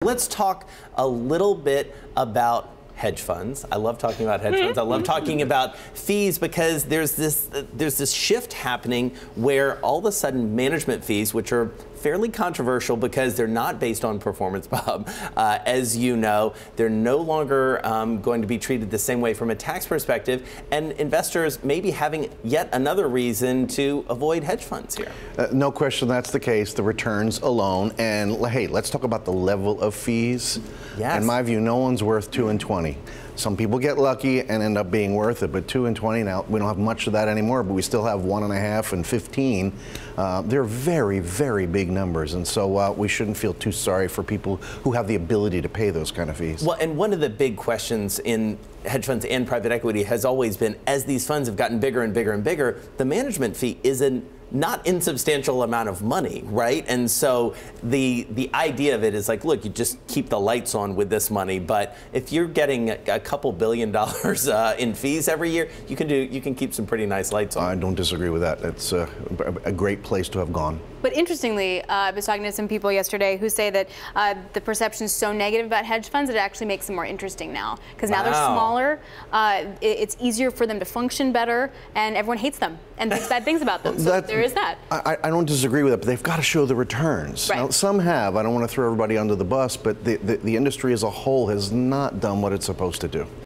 Let's talk a little bit about hedge funds. I love talking about hedge funds. I love talking about fees because there's this shift happening where all of a sudden management fees, which are fairly controversial because they're not based on performance, Bob, as you know, they're no longer going to be treated the same way from a tax perspective, and investors may be having yet another reason to avoid hedge funds here. No question that's the case, the returns alone. And hey, let's talk about the level of fees. Yes. In my view, no one's worth 2 and 20. Some people get lucky and end up being worth it, but 2 and 20, now we don't have much of that anymore, but we still have 1.5 and 15. They're very, very big numbers, and so we shouldn't feel too sorry for people who have the ability to pay those kind of fees. Well, and one of the big questions in hedge funds and private equity has always been, as these funds have gotten bigger and bigger and bigger, the management fee is a not insubstantial amount of money, right? And so the idea of it is like, look, you just keep the lights on with this money, but if you're getting a couple $1 billion in fees every year, you can keep some pretty nice lights on. I don't disagree with that. It's a great place to have gone. But interestingly, I was talking to some people yesterday who say that the perception is so negative about hedge funds that it actually makes them more interesting now. Because now they're smaller, it's easier for them to function better, and everyone hates them and thinks bad things about them. So there is that. I don't disagree with that, but they've got to show the returns. Right. Now, some have. I don't want to throw everybody under the bus, but the industry as a whole has not done what it's supposed to do.